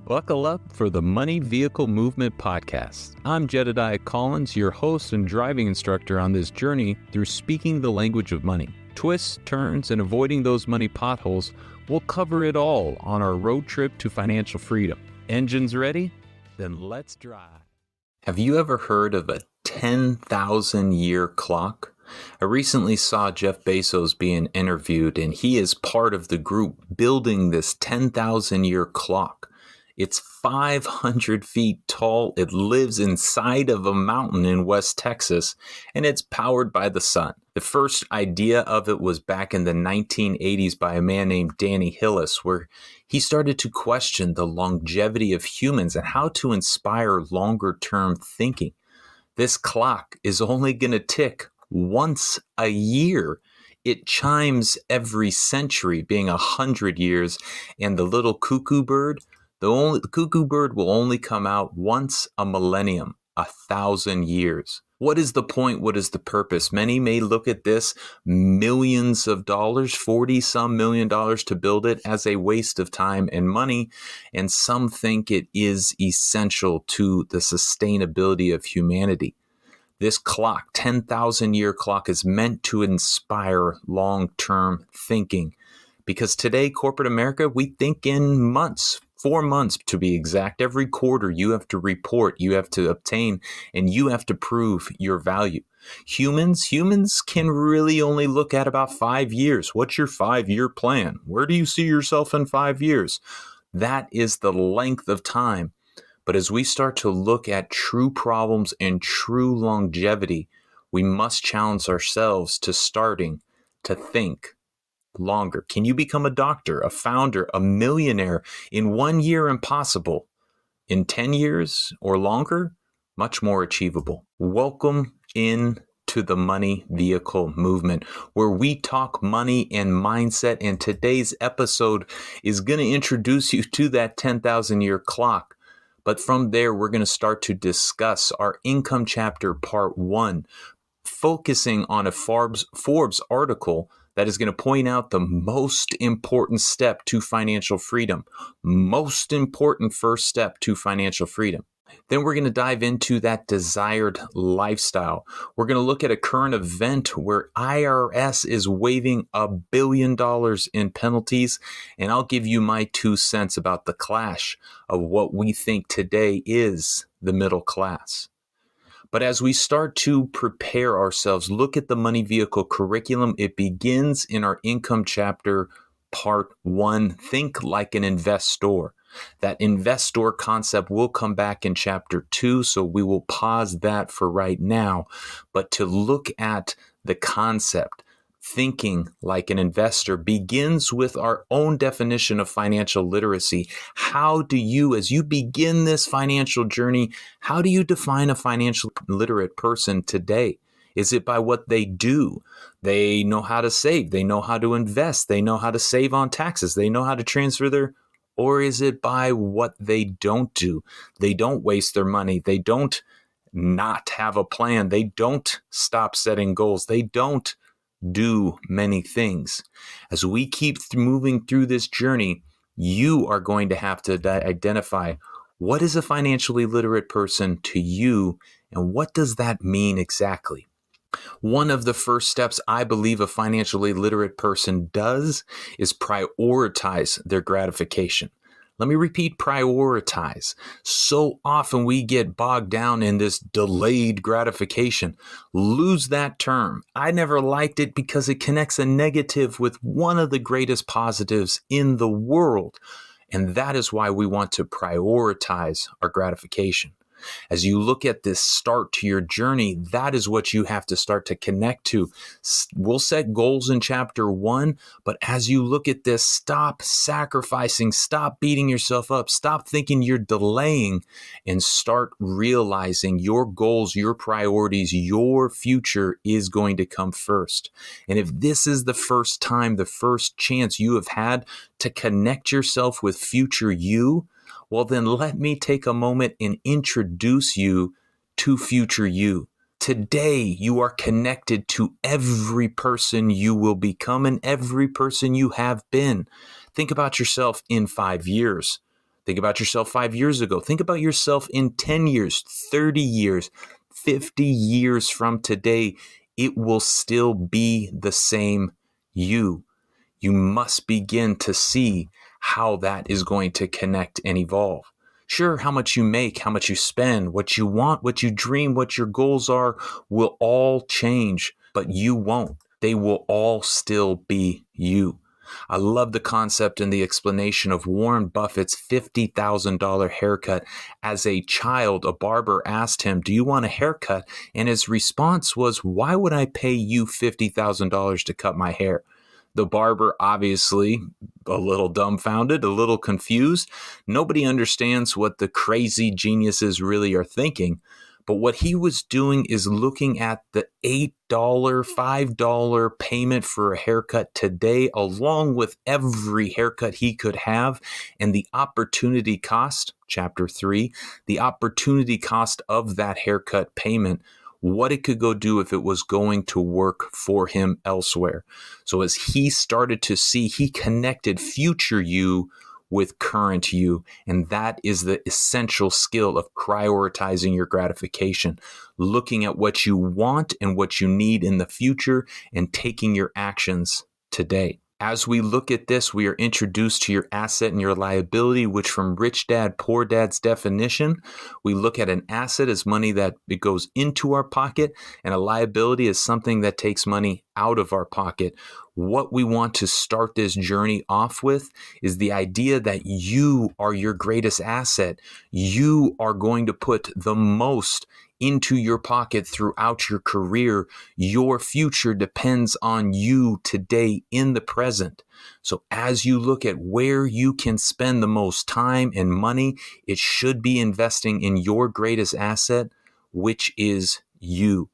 Buckle up for the Money Vehicle Movement podcast. I'm Jedediah Collins, your host and driving instructor on this journey through speaking the language of money. Twists, turns, and avoiding those money potholes, we'll cover it all on our road trip to financial freedom. Engines ready? Then let's drive. Have you ever heard of a 10,000-year clock? I recently saw Jeff Bezos being interviewed, and he is part of the group building this 10,000-year clock. It's 500 feet tall. It lives inside of a mountain in West Texas, and it's powered by the sun. The first idea of it was back in the 1980s by a man named Danny Hillis, where he started to question the longevity of humans and how to inspire longer-term thinking. This clock is only going to tick once a year. It chimes every century, being 100 years, and the little cuckoo bird, the cuckoo bird will only come out once a millennium, 1,000 years. What is the point? What is the purpose? Many may look at this millions of dollars, 40-some million dollars to build it as a waste of time and money, and some think it is essential to the sustainability of humanity. This clock, 10,000-year clock, is meant to inspire long-term thinking, because today, corporate America, we think in months. 4 months to be exact. Every quarter you have to report, you have to obtain, and you have to prove your value. Humans can really only look at about 5 years. What's your 5-year plan? Where do you see yourself in 5 years? That is the length of time. But as we start to look at true problems and true longevity, we must challenge ourselves to starting to think longer. Can you become a doctor, a founder, a millionaire in 1 year? Impossible. In 10 years or longer? Much more achievable. Welcome in to the Money Vehicle Movement, where we talk money and mindset. And today's episode is going to introduce you to that 10,000-year clock. But from there, we're going to start to discuss our income chapter part 1, focusing on a Forbes article that is going to point out the most important step to financial freedom, most important first step to financial freedom. Then we're going to dive into that desired lifestyle. We're going to look at a current event where IRS is waiving $1 billion in penalties, and I'll give you my 2 cents about the clash of what we think today is the middle class. But as we start to prepare ourselves, look at the money vehicle curriculum. It begins in our income chapter, part 1. Think like an investor. That investor concept will come back in chapter 2, so we will pause that for right now. But to look at the concept, thinking like an investor, begins with our own definition of financial literacy. How do you, as you begin this financial journey, how do you define a financial literate person today? Is it by what they do? They know how to save. They know how to invest. They know how to save on taxes. They know how to transfer their, or is it by what they don't do? They don't waste their money. They don't not have a plan. They don't stop setting goals. They don't do many things. As we keep moving through this journey, you are going to have to identify what is a financially literate person to you, and what does that mean exactly? One of the first steps I believe a financially literate person does is prioritize their gratification. Let me repeat, prioritize. So often we get bogged down in this delayed gratification. Lose that term. I never liked it because it connects a negative with one of the greatest positives in the world. And that is why we want to prioritize our gratification. As you look at this start to your journey, that is what you have to start to connect to. We'll set goals in chapter 1, but as you look at this, stop sacrificing, stop beating yourself up, stop thinking you're delaying, and start realizing your goals, your priorities, your future is going to come first. And if this is the first time, the first chance you have had to connect yourself with future you, well, then let me take a moment and introduce you to future you. Today, you are connected to every person you will become and every person you have been. Think about yourself in 5 years. Think about yourself 5 years ago. Think about yourself in 10 years, 30 years, 50 years from today. It will still be the same you. You must begin to see how that is going to connect and evolve. Sure, how much you make, how much you spend, what you want, what you dream, what your goals are will all change, but you won't. They will all still be you. I love the concept and the explanation of Warren Buffett's $50,000 haircut. As a child, a barber asked him, "Do you want a haircut?" And his response was, "Why would I pay you $50,000 to cut my hair?" The barber, obviously a little dumbfounded, a little confused. Nobody understands what the crazy geniuses really are thinking. But what he was doing is looking at the $8, $5 payment for a haircut today, along with every haircut he could have, and the opportunity cost, chapter 3, the opportunity cost of that haircut payment, what it could go do if it was going to work for him elsewhere. So as he started to see, he connected future you with current you. And that is the essential skill of prioritizing your gratification, looking at what you want and what you need in the future and taking your actions today. As we look at this, we are introduced to your asset and your liability, which from Rich Dad, Poor Dad's definition, we look at an asset as money that it goes into our pocket, and a liability is something that takes money out of our pocket. What we want to start this journey off with is the idea that you are your greatest asset. You are going to put the most into your pocket throughout your career. Your future depends on you today in the present. So as you look at where you can spend the most time and money, it should be investing in your greatest asset, which is you.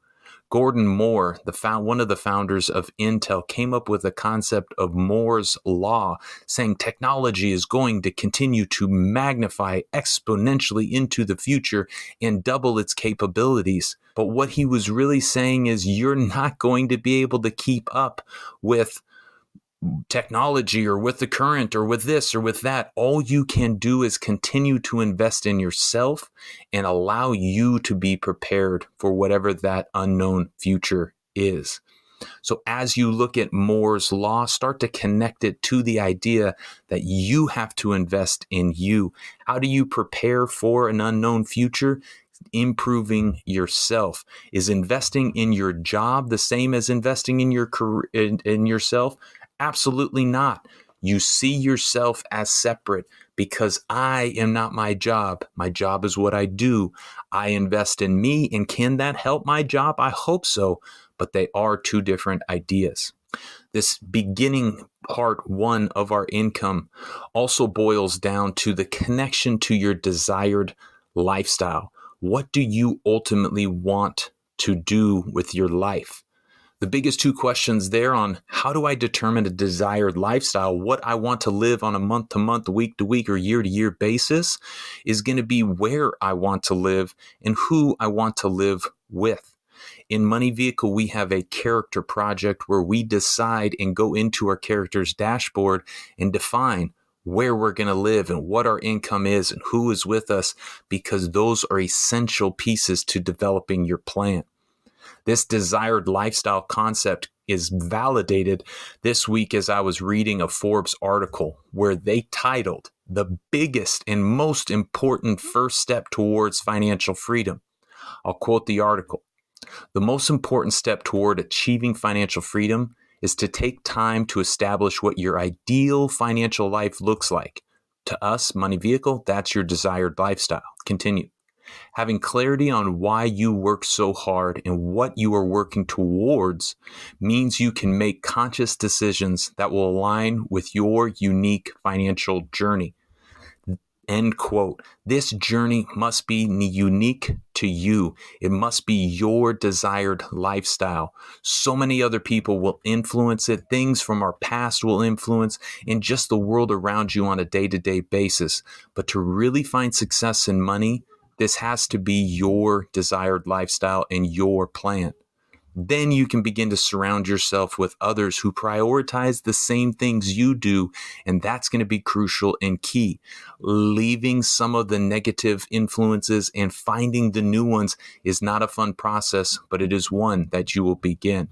Gordon Moore, one of the founders of Intel, came up with a concept of Moore's Law, saying technology is going to continue to magnify exponentially into the future and double its capabilities. But what he was really saying is you're not going to be able to keep up with technology or with the current or with this or with that. All you can do is continue to invest in yourself and allow you to be prepared for whatever that unknown future is. So as you look at Moore's Law, start to connect it to the idea that you have to invest in you. How do you prepare for an unknown future? Improving yourself. Is investing in your job the same as investing in your career, in yourself? Absolutely not. You see yourself as separate because I am not my job. My job is what I do. I invest in me, and can that help my job? I hope so, but they are two different ideas. This beginning part one of our income also boils down to the connection to your desired lifestyle. What do you ultimately want to do with your life? The biggest two questions there on how do I determine a desired lifestyle, what I want to live on a month-to-month, week-to-week, or year-to-year basis is going to be where I want to live and who I want to live with. In Money Vehicle, we have a character project where we decide and go into our character's dashboard and define where we're going to live and what our income is and who is with us, because those are essential pieces to developing your plan. This desired lifestyle concept is validated this week as I was reading a Forbes article where they titled "The Biggest and Most Important First Step Towards Financial Freedom." I'll quote the article. "The most important step toward achieving financial freedom is to take time to establish what your ideal financial life looks like. To us, Money Vehicle, that's your desired lifestyle." Continue. "Having clarity on why you work so hard and what you are working towards means you can make conscious decisions that will align with your unique financial journey." End quote. This journey must be unique to you. It must be your desired lifestyle. So many other people will influence it. Things from our past will influence, and just the world around you on a day-to-day basis. But to really find success in money, this has to be your desired lifestyle and your plan. Then you can begin to surround yourself with others who prioritize the same things you do. And that's going to be crucial and key. Leaving some of the negative influences and finding the new ones is not a fun process, but it is one that you will begin.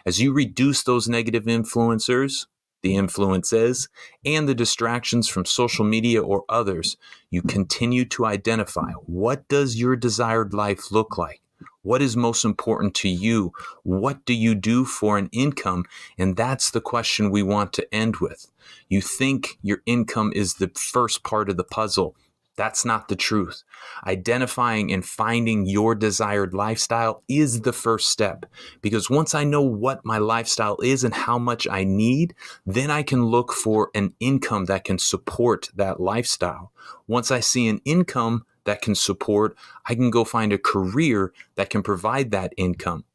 As you reduce those negative influencers, the influences, and the distractions from social media or others, you continue to identify, what does your desired life look like? What is most important to you? What do you do for an income? And that's the question we want to end with. You think your income is the first part of the puzzle. That's not the truth. Identifying and finding your desired lifestyle is the first step, because once I know what my lifestyle is and how much I need, then I can look for an income that can support that lifestyle. Once I see an income that can support, I can go find a career that can provide that income.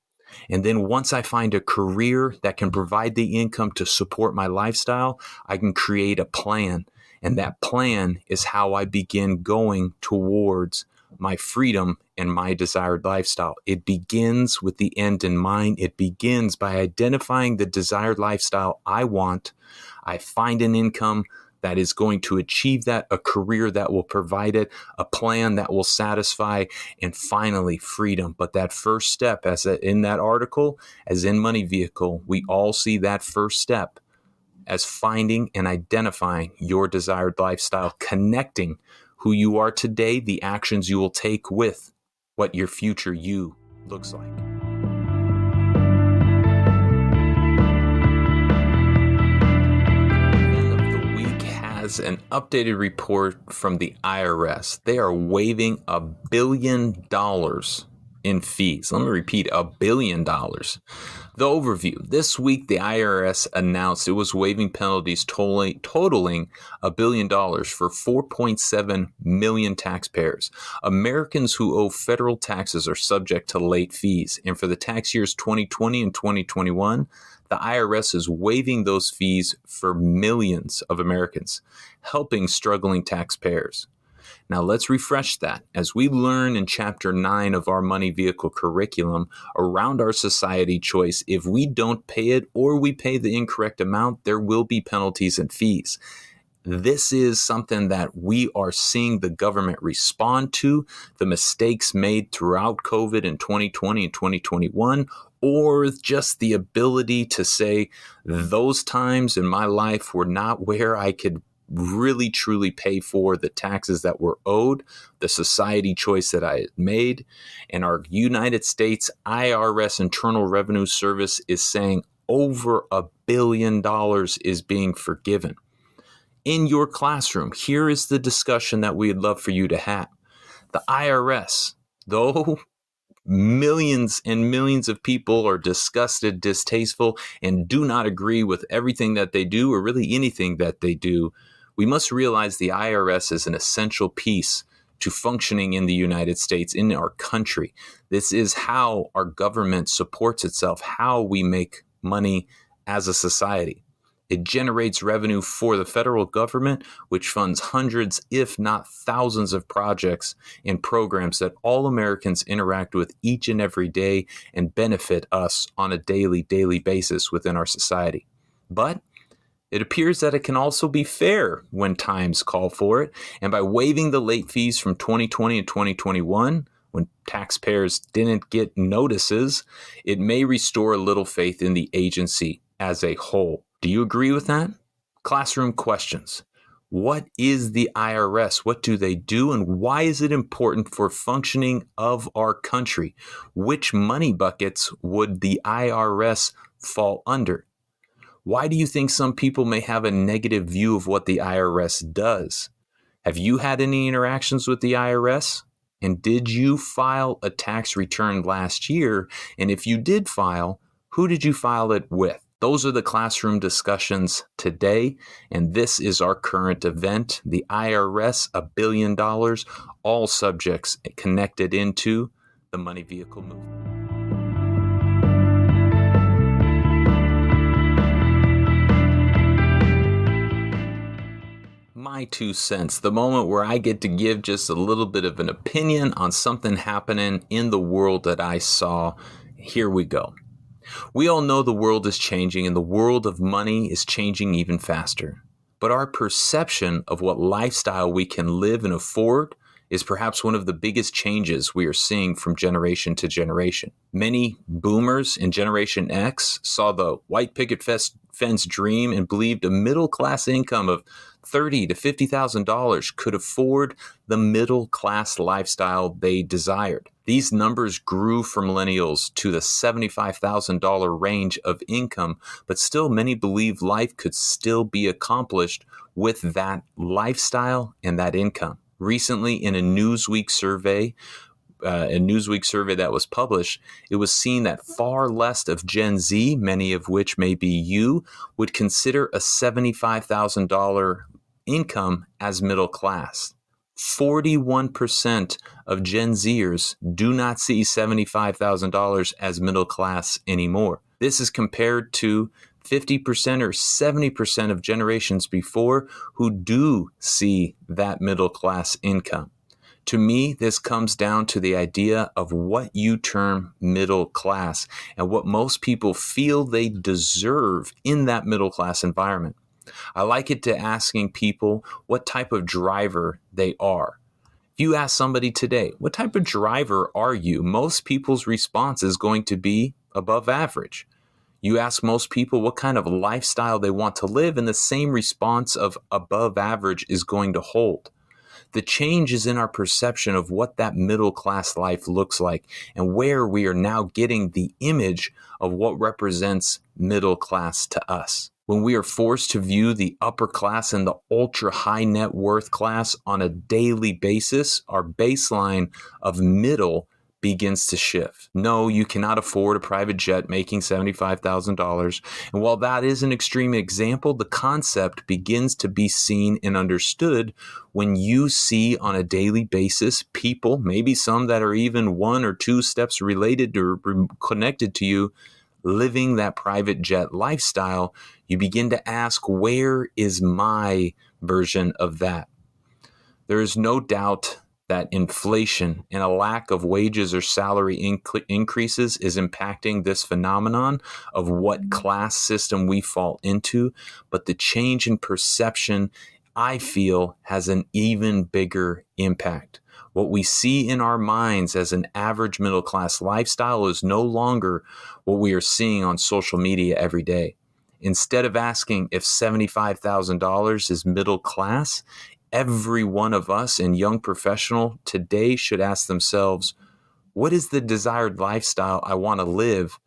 And then once I find a career that can provide the income to support my lifestyle, I can create a plan. And that plan is how I begin going towards my freedom and my desired lifestyle. It begins with the end in mind. It begins by identifying the desired lifestyle I want. I find an income that is going to achieve that, a career that will provide it, a plan that will satisfy, and finally freedom. But that first step, as in that article, as in Money Vehicle, we all see that first step as finding and identifying your desired lifestyle, connecting who you are today, the actions you will take with what your future you looks like. An updated report from the IRS. They are waiving $1 billion in fees. Let me repeat, $1 billion. The overview. This week, the IRS announced it was waiving penalties totaling $1 billion for 4.7 million taxpayers. Americans who owe federal taxes are subject to late fees. And for the tax years 2020 and 2021, the IRS is waiving those fees for millions of Americans, helping struggling taxpayers. Now let's refresh that. As we learn in Chapter 9 of our Money Vehicle curriculum around our society choice, if we don't pay it or we pay the incorrect amount, there will be penalties and fees. This is something that we are seeing the government respond to, the mistakes made throughout COVID in 2020 and 2021, or just the ability to say those times in my life were not where I could really truly pay for the taxes that were owed, the society choice that I had made. And our United States IRS Internal Revenue Service is saying over $1 billion is being forgiven. In your classroom, here is the discussion that we'd love for you to have. The IRS, though millions and millions of people are disgusted, distasteful, and do not agree with everything that they do or really anything that they do, we must realize the IRS is an essential piece to functioning in the United States, in our country. This is how our government supports itself, how we make money as a society. It generates revenue for the federal government, which funds hundreds, if not thousands, of projects and programs that all Americans interact with each and every day and benefit us on a daily basis within our society. But it appears that it can also be fair when times call for it. And by waiving the late fees from 2020 and 2021, when taxpayers didn't get notices, it may restore a little faith in the agency as a whole. Do you agree with that? Classroom questions. What is the IRS? What do they do? And why is it important for functioning of our country? Which money buckets would the IRS fall under? Why do you think some people may have a negative view of what the IRS does? Have you had any interactions with the IRS? And did you file a tax return last year? And if you did file, who did you file it with? Those are the classroom discussions today, and this is our current event, the IRS, $1 billion, all subjects connected into the money vehicle movement. My 2 cents, the moment where I get to give just a little bit of an opinion on something happening in the world that I saw here we go. We all know the world is changing and the world of money is changing even faster. But our perception of what lifestyle we can live and afford is perhaps one of the biggest changes we are seeing from generation to generation. Many boomers in Generation X saw the white picket fence dream and believed a middle-class income of $30,000 to $50,000 could afford the middle-class lifestyle they desired. These numbers grew for millennials to the $75,000 range of income, but still many believe life could still be accomplished with that lifestyle and that income. Recently, in a Newsweek survey that was published, it was seen that far less of Gen Z, many of which may be you, would consider a $75,000 income as middle class. 41% of Gen Zers do not see $75,000 as middle class anymore. This is compared to 50% or 70% of generations before who do see that middle class income. To me, this comes down to the idea of what you term middle class and what most people feel they deserve in that middle class environment. I like it to asking people what type of driver they are. If you ask somebody today, what type of driver are you? Most people's response is going to be above average. You ask most people what kind of lifestyle they want to live, and the same response of above average is going to hold. The change is in our perception of what that middle class life looks like and where we are now getting the image of what represents middle class to us. When we are forced to view the upper class and the ultra high net worth class on a daily basis, our baseline of middle begins to shift. No, you cannot afford a private jet making $75,000. And while that is an extreme example, the concept begins to be seen and understood when you see on a daily basis people, maybe some that are even one or two steps related or connected to you, living that private jet lifestyle. You begin to ask, where is my version of that? There is no doubt that inflation and a lack of wages or salary increases is impacting this phenomenon of what class system we fall into. But the change in perception, I feel, has an even bigger impact. What we see in our minds as an average middle class lifestyle is no longer what we are seeing on social media every day. Instead of asking if $75,000 is middle class, every one of us and young professional today should ask themselves, what is the desired lifestyle I want to live?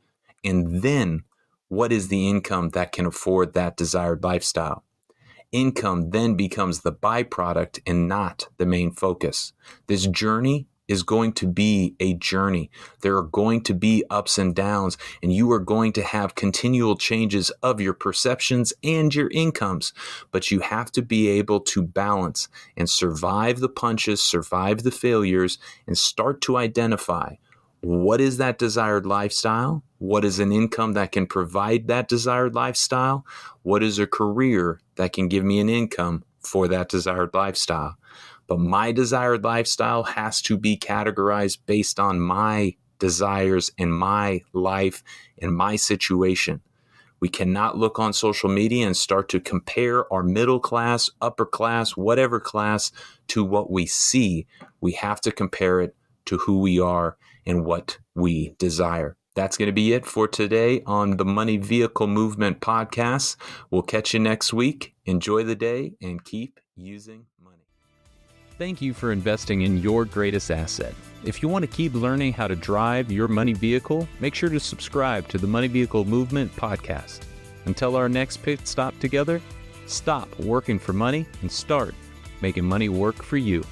And then what is the income that can afford that desired lifestyle? Income then becomes the byproduct and not the main focus. This journey is going to be a journey. There are going to be ups and downs, and you are going to have continual changes of your perceptions and your incomes. But you have to be able to balance and survive the punches, survive the failures, and start to identify what is that desired lifestyle? What is an income that can provide that desired lifestyle? What is a career that can give me an income for that desired lifestyle? But my desired lifestyle has to be categorized based on my desires and my life and my situation. We cannot look on social media and start to compare our middle class, upper class, whatever class to what we see. We have to compare it to who we are and what we desire. That's going to be it for today on the Money Vehicle Movement podcast. We'll catch you next week. Enjoy the day and keep using money. Thank you for investing in your greatest asset. If you want to keep learning how to drive your money vehicle, make sure to subscribe to the Money Vehicle Movement podcast. Until our next pit stop together, stop working for money and start making money work for you.